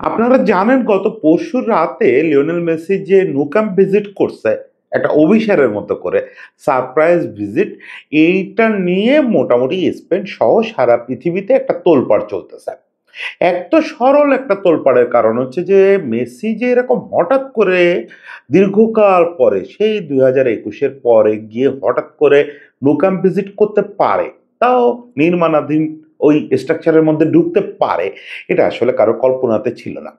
আপনারা জানেন গত পরশুর রাতে লিওনেল মেসি যে ন্যু ক্যাম্প ভিজিট করছে একটা অভিসারের মতো করে সারপ্রাইজ ভিজিট, এইটা নিয়ে মোটামুটি স্পেন সহ সারা পৃথিবীতে একটা তোলপাড় চলতেছে। এক তো সরল একটা তোলপাড়ের কারণ হচ্ছে যে মেসি যে এরকম হঠাৎ করে দীর্ঘকাল পরে সেই 2021-এর পরে গিয়ে হঠাৎ করে ন্যু ক্যাম্প ভিজিট করতে পারে, তাও নির্মাণাধীন ওই স্ট্রাকচারের মধ্যে ঢুকতে পারে, এটা আসলে কারো কল্পনাতে ছিল না।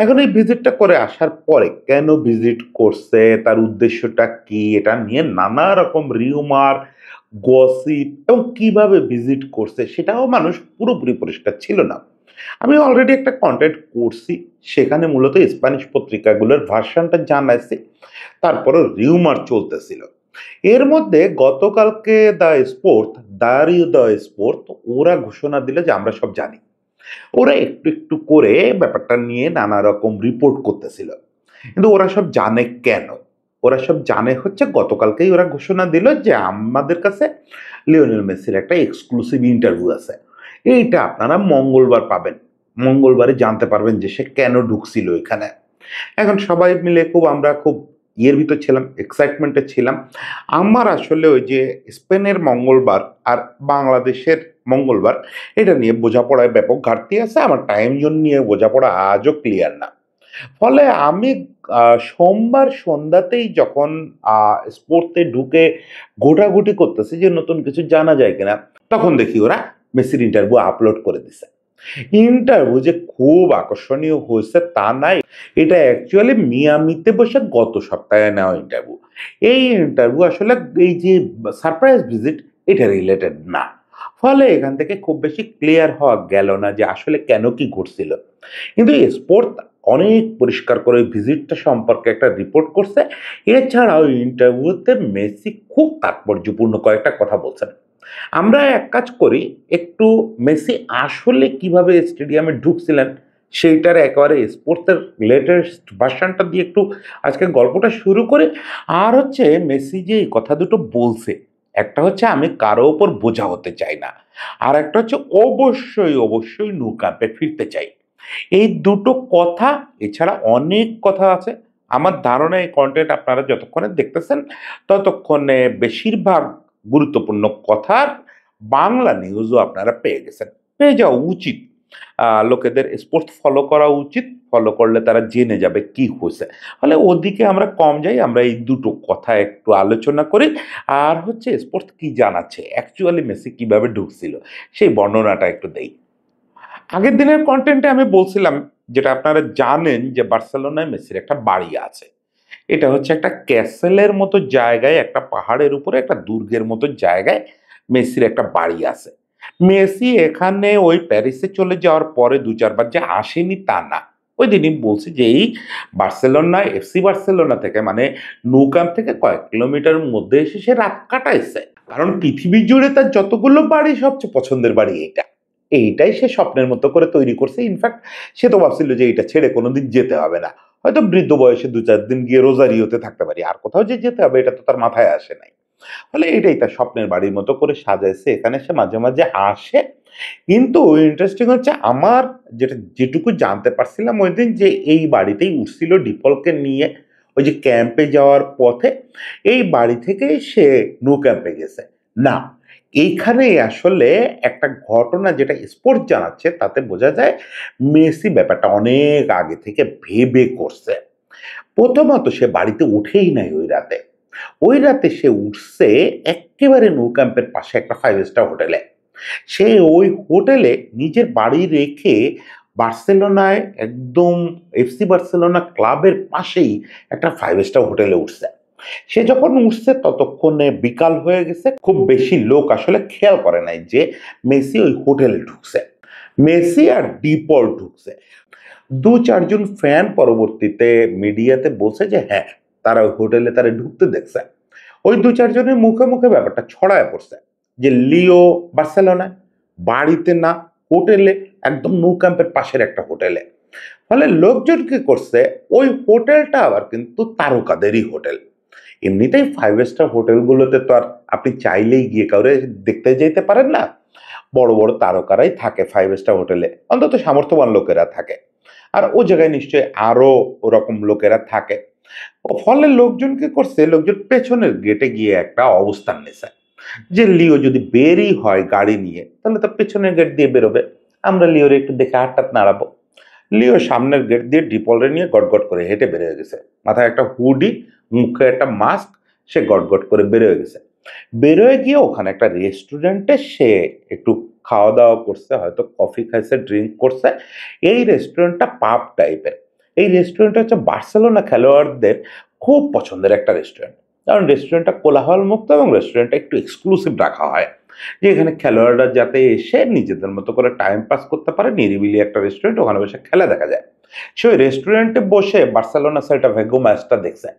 এখন এই ভিজিটটা করে আসার পরে কেন ভিজিট করছে, তার উদ্দেশ্যটা কি, এটা নিয়ে নানা রকম রিউমার, গসিপ এবং কিভাবে ভিজিট করছে সেটাও মানুষ পুরোপুরি পরিষ্কার ছিল না। আমি অলরেডি একটা কন্টেন্ট করছি, সেখানে মূলত স্প্যানিশ পত্রিকাগুলোর ভার্সনটা জানাইছি, তারপরে রিউমার চলতেছিল। এর মধ্যে গতকালকে দ্য স্পোর্ট, দাঁড়িয়ে দ্য স্পোর্ট, ওরা ঘোষণা দিলে যে আমরা সব জানি। ওরা একটু একটু করে ব্যাপারটা নিয়ে নানা রকম রিপোর্ট করতেছিল। কিন্তু ওরা সব জানে কেন? ওরা সব জানে হচ্ছে গতকালকেই ওরা ঘোষণা দিল যে আমাদের কাছে লিওনেল মেসির একটা এক্সক্লুসিভ ইন্টারভিউ আছে। এইটা আপনারা মঙ্গলবার পাবেন। মঙ্গলবারে জানতে পারবেন যে সে কেন ঢুকছিল এখানে। এখন সবাই মিলে আমরা খুব ইয়ের ভিতর ছিলাম, এক্সাইটমেন্টে ছিলাম। আমার আসলে ওই যে স্পেনের মঙ্গলবার আর বাংলাদেশের মঙ্গলবার, এটা নিয়ে বোঝাপড়ায় ব্যাপক ঘাটতি আছে। আমার টাইম জোন নিয়ে বোঝাপড়া আজও ক্লিয়ার না। ফলে আমি সোমবার সন্ধ্যাতেই যখন স্পোর্টসে ঢুকে ঘোটাঘুটি করতেছি যে নতুন কিছু জানা যায় কিনা, তখন দেখি ওরা মেসির ইন্টারভিউ আপলোড করে দিছে। ইন্টারভিউ যে খুব আকর্ষণীয় হয়েছে তা নাই, এটা অ্যাকচুয়ালি মিয়ামিতে বসে গত সপ্তাহে নেওয়া ইন্টারভিউ। এই ইন্টারভিউ আসলে এই যে সারপ্রাইজ ভিজিট, এটা রিলেটেড না। ফলে এখান থেকে খুব বেশি ক্লিয়ার হওয়া গেল না যে আসলে কেন কি ঘটছিল। কিন্তু স্পোর্ট অনেক পরিষ্কার করে ভিজিটটা সম্পর্কে একটা রিপোর্ট করছে। এছাড়াও ইন্টারভিউতে মেসি খুব তাৎপর্যপূর্ণ কয়েকটা কথা বলছেন। আমরা এক কাজ করি, একটু মেসি আসলে কিভাবে স্টেডিয়ামে ঢুকছিলেন সেইটার একেবারে স্পোর্টসের লেটেস্ট ভার্সনটা দিয়ে একটু আজকে গল্পটা শুরু করে। আর হচ্ছে মেসি যে এই কথা দুটো বলছে, একটা হচ্ছে আমি কারো ওপর বোঝা হতে চাই না, আর একটা হচ্ছে অবশ্যই অবশ্যই নৌ ক্যাম্পে ফিরতে চাই। এই দুটো কথা, এছাড়া অনেক কথা আছে। আমার ধারণা এই কন্টেন্ট আপনারা যতক্ষণে দেখতেছেন ততক্ষণে বেশিরভাগ গুরুত্বপূর্ণ কথার বাংলা নিউজও আপনারা পেয়ে গেছেন, পেয়ে যাওয়া উচিত। লোকেদের স্পোর্টস ফলো করা উচিত, ফলো করলে তারা জেনে যাবে কি হয়েছে। ফলে ওদিকে আমরা কম যাই, আমরা এই দুটো কথা একটু আলোচনা করি। আর হচ্ছে স্পোর্টস কি জানাচ্ছে, অ্যাকচুয়ালি মেসি কিভাবে ঢুকছিল সেই বর্ণনাটা একটু দেই। আগের দিনের কন্টেন্টে আমি বলছিলাম, যেটা আপনারা জানেন, যে বার্সেলোনায় মেসির একটা বাড়ি আছে। এটা হচ্ছে একটা ক্যাসেলের মতো জায়গায়, একটা পাহাড়ের উপরে একটা দুর্গের মতো জায়গায় মেসির একটা বাড়ি আছে। মেসি এখানে ওই প্যারিসে চলে যাওয়ার পরে ২-৪ বার যে আসেনি তা না। ওইদিনই বলছি যে এই বার্সেলোনায়, এফসি বার্সেলোনা থেকে মানে নু ক্যাম্প থেকে কয়েক কিলোমিটারের মধ্যে এসে সে রাত কাটাইছে। কারণ পৃথিবী জুড়ে তার যতগুলো বাড়ি সবচেয়ে পছন্দের বাড়ি এইটা। এইটাই সে স্বপ্নের মতো করে তৈরি করছে। ইনফ্যাক্ট সে তো ভাবছিল যে এইটা ছেড়ে কোনোদিন যেতে হবে না। হয়তো বৃদ্ধ বয়সে ২-৪ দিন গিয়ে রোজারিওতে থাকতে পারি, আর কোথাও যে যেতে হবে এটা তো তার মাথায় আসে নাই। ফলে এটাই তার স্বপ্নের বাড়ির মতো করে সাজাইছে, এখানে সে মাঝে মাঝে আসে। কিন্তু ইন্টারেস্টিং হচ্ছে, আমার যেটুকু জানতে পারছিলাম ওই দিন, যে এই বাড়িতেই উঠছিল ডিপলকে নিয়ে ওই যে ক্যাম্পে যাওয়ার পথে। এই বাড়ি থেকেই সে নু ক্যাম্পে গেছে না। এইখানেই আসলে একটা ঘটনা, যেটা স্পোর্টস জানাচ্ছে তাতে বোঝা যায় মেসি ব্যাপারটা অনেক আগে থেকে ভেবে করছে। প্রথমত সে বাড়িতে উঠেই নাই ওই রাতে। ওই রাতে সে উঠছে এক্কেবারে নৌ ক্যাম্পের পাশে একটা 5 স্টার হোটেলে। সে ওই হোটেলে নিজের বাড়ি রেখে বার্সেলোনায় একদম এফসি বার্সেলোনা ক্লাবের পাশেই একটা 5 স্টার হোটেলে উঠছে। সে যখন উঠছে ততক্ষণে বিকাল হয়ে গেছে। খুব বেশি লোক আসলে খেয়াল করে নাই যে মেসি ওই হোটেলে ঢুকছে। মেসি আর ডিপল ঢুকছে। ২-৪ জন ফ্যান পরবর্তীতে মিডিয়াতে বলছে যে হ্যাঁ, তারা ওই হোটেলে তারা ঢুকতে দেখছে। ওই ২-৪ জনের মুখে মুখে ব্যাপারটা ছড়ায় পড়ছে যে লিও বার্সেলোনায়, বাড়িতে না, হোটেলে, একদম নু ক্যাম্পের পাশের একটা হোটেলে। ফলে লোকজন কি করছে, ওই হোটেলটা আবার কিন্তু তারকাদেরই হোটেল। এমনিতেই 5 স্টার হোটেলগুলোতে তো আর আপনি চাইলেই গিয়ে কাউরে দেখতে যেতে পারেন না। বড় বড় তারকারাই থাকে 5 স্টার হোটেলে, অন্তত সামর্থ্যবান লোকেরা থাকে। আর ও জায়গায় নিশ্চয়ই আরো ওরকম লোকেরা থাকে। ফলে লোকজন কি করছে, লোকজন পেছনের গেটে গিয়ে একটা অবস্থান নিছে যে লিও যদি বেরই হয় গাড়ি নিয়ে তাহলে তো পেছনের গেট দিয়ে বেরোবে, আমরা লিওরে একটু দেখে হাতটাত নাড়াবো। লিও সামনের গেট দিয়ে ডিপলরে নিয়ে গটগট করে হেঁটে বের হয়ে গেছে, মাথায় একটা হুডি, মুখে একটা মাস্ক, সে গটগট করে বের হয়ে গেছে। বের হয়ে গিয়ে ওখানে একটা রেস্টুরেন্টে সে একটু খাওয়া দাওয়া করছে, হয়তো কফি খাইছে, ড্রিঙ্ক করছে। এই রেস্টুরেন্টটা পাব টাইপের। এই রেস্টুরেন্টটা হচ্ছে বার্সেলোনা খেলোয়াড়দের খুব পছন্দের একটা রেস্টুরেন্ট, কারণ রেস্টুরেন্টটা কোলাহল মুক্ত এবং রেস্টুরেন্টটা একটু এক্সক্লুসিভ রাখা হয়, যে এখানে খেলোয়াড়রা যাতে এসে নিজেদের মতো করে টাইম পাস করতে পারে। নিরিবিলি একটা রেস্টুরেন্ট, ওখানে বসে খেলা দেখা যায়। সে ওই রেস্টুরেন্টে বসে বার্সেলোনা সেল্টা ভিগো ম্যাচটা দেখছে,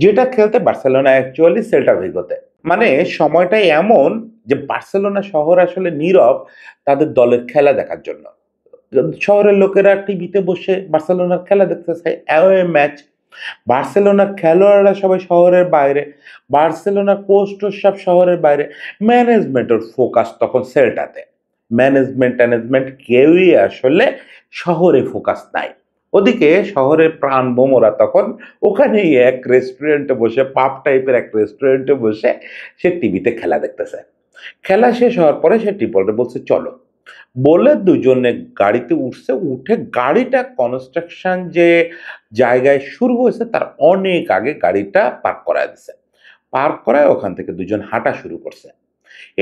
যেটা খেলতে বার্সেলোনা অ্যাকচুয়ালি সেল্টা ভিগোতে। মানে সময়টা এমন যে বার্সেলোনা শহর আসলে নীরব তাদের দলের খেলা দেখার জন্য। শহরের লোকেরা টিভিতে বসে বার্সেলোনার খেলা দেখতেছে, অ্যাওয়ে ম্যাচ। বার্সেলোনার খেলোয়াড়রা সবাই শহরের বাইরে, বার্সেলোনার কোচ টোচ সব শহরের বাইরে। ম্যানেজমেন্টের ফোকাস তখন সেল্টাতে। ম্যানেজমেন্ট কেউই আসলে শহরে ফোকাস নাই। ওদিকে শহরের প্রাণভোমরা তখন ওখানেই এক রেস্টুরেন্টে বসে, পাব টাইপের এক রেস্টুরেন্টে বসে সে টিভিতে খেলা দেখতেছে। খেলা শেষ হওয়ার পরে সে টিপলকে বলছে চলো, বলে দুজনে গাড়িতে উঠছে। উঠে গাড়িটা কনস্ট্রাকশন যে জায়গায় শুরু হয়েছে তার অনেক আগে গাড়িটা পার্ক করায় দিছে। পার্ক করায় ওখান থেকে দুজন হাঁটা শুরু করছে।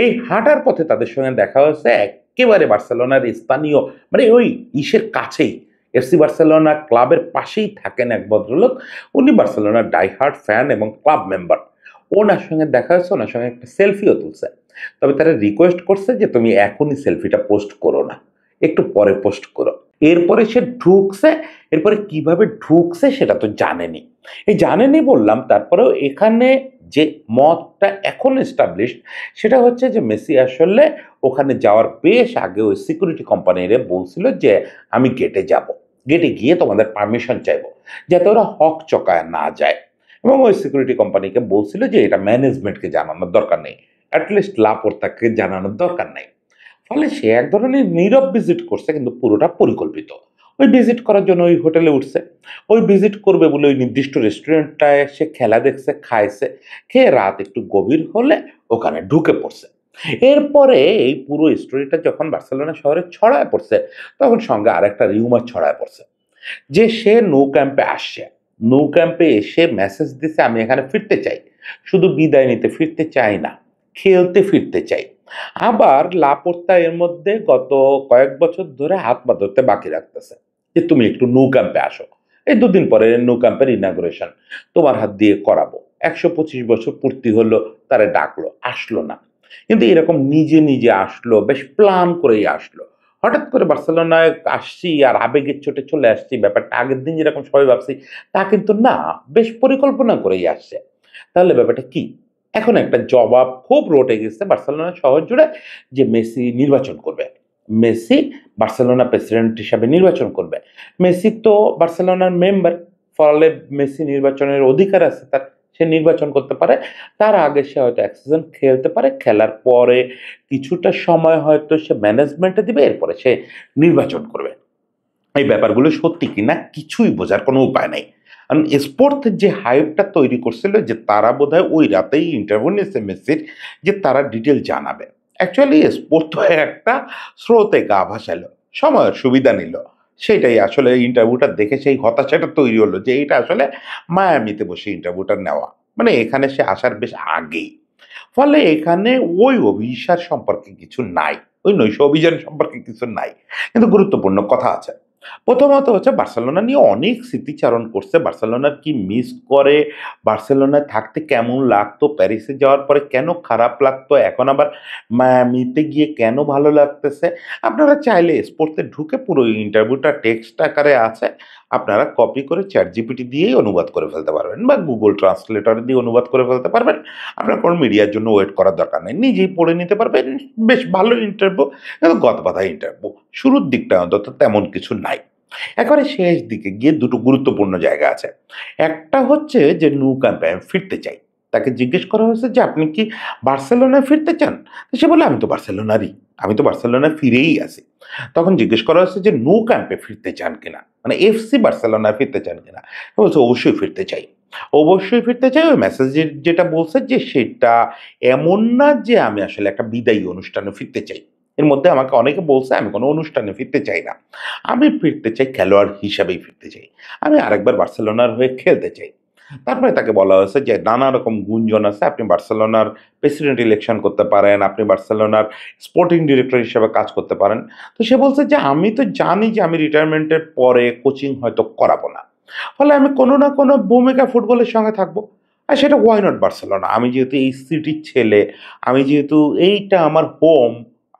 এই হাঁটার পথে তাদের সঙ্গে দেখা হয়েছে একেবারে বার্সেলোনার স্থানীয়, মানে ওই ইসের কাছেই, এফসি বার্সেলোনা ক্লাবের পাশেই থাকেন এক ভদ্রলোক। উনি বার্সেলোনার ডাইহার্ড ফ্যান এবং ক্লাব মেম্বার। ওনার সঙ্গে দেখা হয়েছে, ওনার সঙ্গে একটা সেলফিও তুলছে। তবে তারা রিকোয়েস্ট করছে যে তুমি এখনই সেলফিটা পোস্ট করো না, একটু পরে পোস্ট করো। এরপরে সে ঢুকছে। এরপরে কিভাবে ঢুকছে সেটা তো জানেনি। এই জানেনি বললাম, তারপরেও এখানে যে মতটা এখন এস্টাবলিশড সেটা হচ্ছে যে মেসি আসলে ওখানে যাওয়ার বেশ আগে ওই সিকিউরিটি কোম্পানিরে বলছিল যে আমি গেটে যাব, গেটে গিয়ে তোমাদের পারমিশন চাইবো, যাতে ওরা হক চকায় না যায়। এবং ওই সিকিউরিটি কোম্পানিকে বলছিল যে এটা ম্যানেজমেন্টকে জানানোর দরকার নেই, অ্যাটলিস্ট লাপোর্তাকে জানানোর দরকার নাই। ফলে সে এক ধরনের নীরব ভিজিট করছে, কিন্তু পুরোটা পরিকল্পিত। ওই ভিজিট করার জন্য ওই হোটেলে উঠছে। ওই ভিজিট করবে বলে ওই নির্দিষ্ট রেস্টুরেন্টটায় সে খেলা দেখছে, খাইছে। খেয়ে রাত একটু গভীর হলে ওখানে ঢুকে পড়ছে। এরপরে এই পুরো স্টোরিটা যখন বার্সেলোনা শহরে ছড়ায় পড়ছে, তখন সঙ্গে আরেকটা রিউমার ছড়ায় পড়ছে যে সে নো ক্যাম্পে আসছে। নো ক্যাম্পে এসে মেসেজ দিছে আমি এখানে ফিরতে চাই, শুধু বিদায় নিতে ফিরতে চাই না, খেলতে ফিরতে চাই। আবার লাপোর্তা এর মধ্যে গত কয়েক বছর ধরে হাত পা ধরতে বাকি রাখতেছে যে তুমি একটু নো ক্যাম্পে আসো, এই দুদিন পরে নো ক্যাম্পের ইনাগুরেশন তোমার হাত দিয়ে করাবো। ১২৫ বছর পূর্তি হলো, তারে ডাকলো, আসলো না। কিন্তু এরকম নিজে নিজে আসলো, বেশ প্ল্যান করেই আসলো। হঠাৎ করে বার্সেলোনায় আসছি আর আবেগের চোটে চলে আসছি, ব্যাপারটা আগের দিন যেরকম সবাই ভাবছি তা কিন্তু না, বেশ পরিকল্পনা করেই আসছে। তাহলে ব্যাপারটা কি? এখন একটা জবাব খুব রটে গেছে বার্সেলোনা শহর জুড়ে যে মেসি নির্বাচন করবে। মেসি বার্সেলোনা প্রেসিডেন্ট হিসাবে নির্বাচন করবে। মেসি তো বার্সেলোনার মেম্বার, ফলে মেসি নির্বাচনের অধিকার আছে তার, সে নির্বাচন করতে পারে। তার আগে সে হয়তো এক সিজন খেলতে পারে, খেলার পরে কিছুটা সময় হয়তো সে ম্যানেজমেন্টে দিবে, এরপরে সে নির্বাচন করবে। এই ব্যাপারগুলো সত্যি কিনা কিছুই বোঝার কোনো উপায় নাই। কারণ স্পোর্টস যে হাইপটা তৈরি করছিল যে তারা বোধহয় ওই রাতেই ইন্টারভিউ নিয়েছে মেসির, যে তারা ডিটেল জানাবে। অ্যাকচুয়ালি স্পোর্ট তো একটা স্রোতে গা ভাসালো, সময়ের সুবিধা নিল। সেটাই আসলে ইন্টারভিউটা দেখে সেই হতাশাটা তৈরি হলো যে এটা আসলে মায়ামিতে বসে ইন্টারভিউটা নেওয়া, মানে এখানে সে আসার বেশ আগেই। ফলে এখানে ওই অভিসার সম্পর্কে কিছু নাই, ওই নৈশ অভিযান সম্পর্কে কিছু নাই। কিন্তু গুরুত্বপূর্ণ কথা আছে। প্রথমত হচ্ছে বার্সেলোনা নিয়ে অনেক স্মৃতিচারণ করছে। বার্সেলোনার কি মিস করে, বার্সেলোনায় থাকতে কেমন লাগতো, প্যারিসে যাওয়ার পরে কেন খারাপ লাগতো, এখন আবার মায়ামিতে গিয়ে কেন ভালো লাগতেছে। আপনারা চাইলে স্পোর্টসে ঢুকে পুরো ইন্টারভিউটা টেক্সট আকারে আছে, আপনারা কপি করে চ্যাটজিপিটি দিয়েই অনুবাদ করে ফেলতে পারবেন বা গুগল ট্রান্সলেটর দিয়ে অনুবাদ করে ফেলতে পারবেন। আপনার কোনো মিডিয়ার জন্য ওয়েট করার দরকার নেই, নিজেই পড়ে নিতে পারবেন। বেশ ভালো ইন্টারভিউ, কিন্তু গদবাঁধা ইন্টারভিউ। শুরুর দিকটা অন্তত তেমন কিছু নাই। একেবারে শেষ দিকে গিয়ে দুটো গুরুত্বপূর্ণ জায়গা আছে। একটা হচ্ছে যে নৌ ক্যাম্পে আমি ফিরতে চাই। তাকে জিজ্ঞেস করা হয়েছে যে, "আপনি কি বার্সেলোনায় ফিরতে চান?" তো সে বলল, "আমি তো বার্সেলোনারই। আমি তো বার্সেলোনায় ফিরেই আছি।" তখন জিজ্ঞেস করা হয়েছে যে, "ন্যু ক্যাম্পে ফিরতে চান কিনা? মানে এফসি বার্সেলোনায় ফিরতে চান কিনা?" সে বলছে, "অবশ্যই ফিরতে চাই। অবশ্যই ফিরতে চাই।" ওই মেসেজে যেটা বলছে যে, সেটা এমন না যে আমি আসলে একটা বিদায়ী অনুষ্ঠানে ফিরতে চাই। এর মধ্যে আমাকে অনেকে বলছে আমি কোনো অনুষ্ঠানে ফিরতে চাই না। আমি ফিরতে চাই খেলোয়াড় হিসাবেই ফিরতে চাই। আমি আরেকবার বার্সেলোনার হয়ে খেলতে চাই। তারপরে তাকে বলা হয়েছে যে নানা রকম গুঞ্জন আছে। আপনি বার্সেলোনার প্রেসিডেন্ট ইলেকশন করতে পারেন, আপনি বার্সেলোনার স্পোর্টিং ডিরেক্টর হিসেবে কাজ করতে পারেন। তো সে বলছে যে, "আমি তো জানি যে আমি রিটায়ারমেন্টের পরে কোচিং হয়তো করাবো না। ফলে আমি কোনো না কোনো ভূমিকা ফুটবলের সঙ্গে থাকবো। আর সেটা হোয়াই নট বার্সেলোনা? আমি যেহেতু এই সিটির ছেলে, আমি যেহেতু এইটা আমার হোম,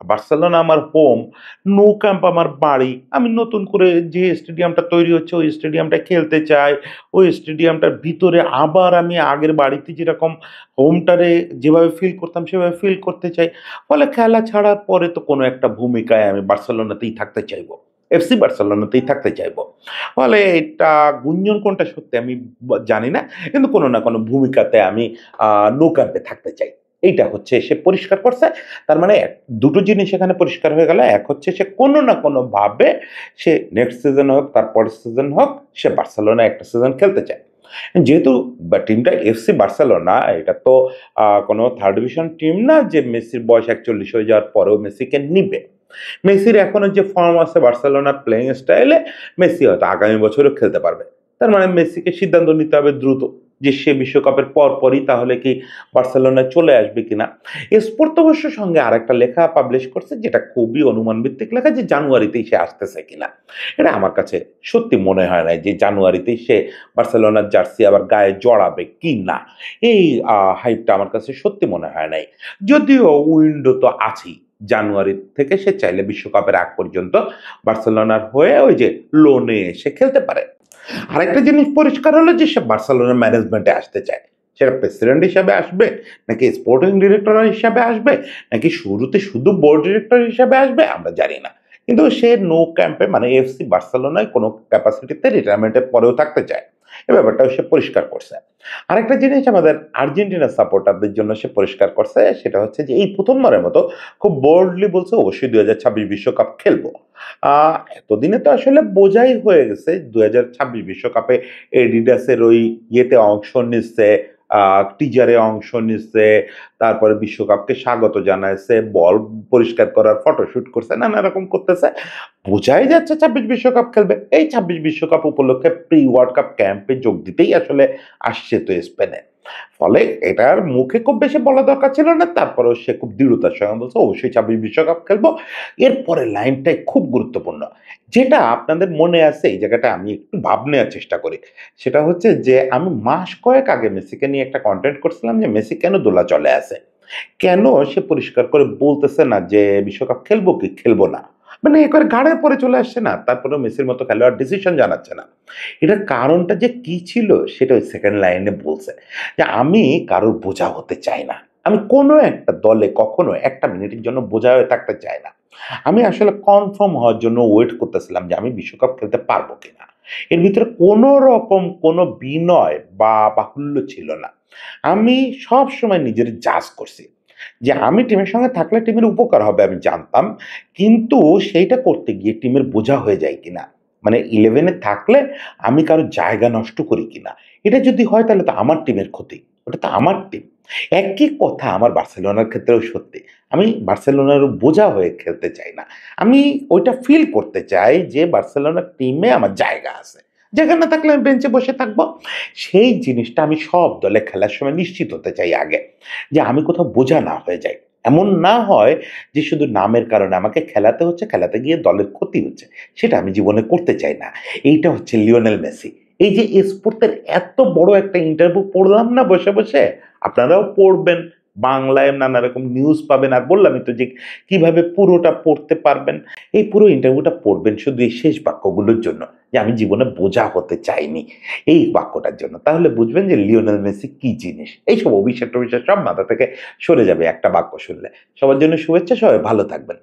বার্সেলোনা আমার হোম, নো ক্যাম্প আমার বাড়ি। আমি নতুন করে যে স্টেডিয়ামটা তৈরি হচ্ছে ওই স্টেডিয়ামটায় খেলতে চাই। ওই স্টেডিয়ামটার ভিতরে আবার আমি আগের বাড়িতে যেরকম হোমটারে যেভাবে ফিল করতাম সেভাবে ফিল করতে চাই। ফলে খেলা ছাড়ার পরে তো কোনো একটা ভূমিকায় আমি বার্সেলোনাতেই থাকতে চাইবো। এফসি বার্সেলোনাতেই থাকতে চাইবো।" ফলে এটা গুঞ্জন কোনটা সত্যি আমি জানি না। কিন্তু কোনো না কোনো ভূমিকাতে আমি আ নো ক্যাম্পে থাকতে চাই। এইটা হচ্ছে সে পরিষ্কার করছে। তার মানে ২ টো জিনিস এখানে পরিষ্কার হয়ে গেল। এক হচ্ছে সে কোনো না কোনোভাবে সে নেক্সট সিজন হোক, তার পরের সিজন হোক, সে বার্সেলোনায় একটা সিজন খেলতে চায়। যেহেতু টিমটা এফসি বার্সেলোনা, এটা তো কোনো থার্ড ডিভিশন টিম না যে মেসির বয়স ৪১ হয়ে যাওয়ার পরেও মেসিকে নিবে। মেসির এখনো যে ফর্ম আছে বার্সেলোনার প্লেইং স্টাইলে, মেসি হয়তো আগামী বছরও খেলতে পারবে। তার মানে মেসিকে সিদ্ধান্ত নিতে হবে দ্রুত যে সে বিশ্বকাপের পরপরই তাহলে কি বার্সেলোনায় চলে আসবে কিনা। স্পোর্ত অবশ্য সঙ্গে আরেকটা লেখা পাবলিশ করছে যেটা খুবই অনুমান ভিত্তিক লেখা যে জানুয়ারিতেই সে আসতেছে কিনা। এটা আমার কাছে সত্যি মনে হয় না যে জানুয়ারিতেই সে বার্সেলোনার জার্সি আবার গায়ে জড়াবে কিনা। এই হাইপটা আমার কাছে সত্যি মনে হয় নাই। যদিও উইন্ডো তো আছেই। জানুয়ারি থেকে সে চাইলে বিশ্বকাপের আগ পর্যন্ত বার্সেলোনার হয়ে ওই যে লোনে এসে খেলতে পারে। আরেকটা জিনিস পরিষ্কার হলো যে সে বার্সেলোনার ম্যানেজমেন্টে আসতে চায়। সেটা প্রেসিডেন্ট হিসাবে আসবে, নাকি স্পোর্টিং ডিরেক্টর হিসাবে আসবে, নাকি শুরুতে শুধু বোর্ড ডিরেক্টর হিসাবে আসবে আমরা জানি না। কিন্তু সে নো ক্যাম্পে মানে এফসি বার্সেলোনায় কোনো ক্যাপাসিটিতে রিটায়ারমেন্টের পরেও থাকতে চায়। এ ব্যাপারটাও সে পরিষ্কার করছে। আরেকটা জিনিস আমাদের আর্জেন্টিনার সাপোর্টারদের জন্য সে পরিষ্কার করছে সেটা হচ্ছে যে এই ১ম বারের মতো খুব বোল্ডলি বলছে অবশ্যই ২০২৬ বিশ্বকাপ খেলবো। আ এতদিনে তো আসলে বোঝাই হয়ে গেছে ২০২৬ বিশ্বকাপে এডিডাসের ওই ইয়েতে অংশ নিচ্ছে, আ টিজারে অংশ নিচ্ছে, তারপরে বিশ্বকাপকে স্বাগত জানাইছে, বল পরিষ্কার করার ফটোশুট করছে, নানা রকম করতেছে। বোঝাই যাচ্ছে ২৬ বিশ্বকাপ খেলবে। এই ২৬ বিশ্বকাপ উপলক্ষে প্রি ওয়ার্ল্ড কাপ ক্যাম্পে যোগ দিতেই আসলে আসছে তো স্পেনে। ফলে এটার মুখে খুব বেশি বলা দরকার ছিল না। তারপরেও সে খুব দৃঢ়তার সঙ্গে বলছে, "অবশ্যই ২৬ বিশ্বকাপ খেলবো।" এরপরের লাইনটাই খুব গুরুত্বপূর্ণ। যেটা আপনাদের মনে আছে এই জায়গাটা আমি একটু ভাব নেওয়ার চেষ্টা করি। সেটা হচ্ছে যে আমি মাস কয়েক আগে মেসিকে নিয়ে একটা কনটেন্ট করছিলাম যে মেসি কেন দোলাচলে আছে? কেন সে পরিষ্কার করে বলতেছে না যে বিশ্বকাপ খেলবো কি খেলবো না? মানে একেবারে ঘাড়ের পরে চলে আসছে না। তারপরেও মেসির মতো খেলোয়াড় ডিসিশন জানাচ্ছে না। এটার কারণটা যে কি ছিল সেটা ওই সেকেন্ড লাইনে বলছে। যে আমি কারোর বোঝা হতে চাই না। আমি কোনো একটা দলে কখনো ১ টা মিনিটের জন্য বোঝা হয়ে থাকতে চাই না। আমি আসলে কনফার্ম হওয়ার জন্য ওয়েট করতেছিলাম যে আমি বিশ্বকাপ খেলতে পারবো কিনা। এর ভিতরে কোনো রকম কোনো বিনয় বা বাহুল্য ছিল না। আমি সবসময় নিজের জাজ করছি। যে আমি টিমের সঙ্গে থাকলে টিমের উপকার হবে আমি জানতাম। কিন্তু সেইটা করতে গিয়ে টিমের বোঝা হয়ে যায় কিনা। মানে 11 এ থাকলে আমি কারো জায়গা নষ্ট করি কিনা। এটা যদি হয় তাহলে তো আমার টিমের ক্ষতি। ওটা তো আমার টিম। একই কথা আমার বার্সেলোনার ক্ষেত্রেও সত্যি। আমি বার্সেলোনার বোঝা হয়ে খেলতে চাই না। আমি ওইটা ফিল করতে চাই যে বার্সেলোনার টিমে আমার জায়গা আছে। জায়গা না থাকলে আমি বেঞ্চে বসে থাকবো। সেই জিনিসটা আমি সব দলে খেলার সময় নিশ্চিত হতে চাই আগে। যে আমি কোথাও বোঝা না হয়ে যাই। এমন না হয় যে শুধু নামের কারণে আমাকে খেলাতে হচ্ছে, খেলাতে গিয়ে দলের ক্ষতি হচ্ছে। সেটা আমি জীবনে করতে চাই না। এইটা হচ্ছে লিওনেল মেসি। এই যে স্পোর্টের এত বড় একটা ইন্টারভিউ পড়লাম না বসে, বসে, আপনারাও পড়বেন। বাংলায় নানা রকম নিউজ পাবেন। আর বললামই তো যে কিভাবে পুরোটা পড়তে পারবেন। এই পুরো ইন্টারভিউটা পড়বেন শুধু এই শেষ বাক্যগুলোর জন্য। যে আমি জীবনে বোঝা হতে চাইনি। এই বাক্যটার জন্য। তাহলে বুঝবেন যে লিওনেল মেসি কি জিনিস। এইসব অভিষেক-টভিষেক সব মাথা থেকে সরে যাবে একটা বাক্য শুনলে। সবার জন্য শুভেচ্ছা, সবাই ভালো থাকবেন।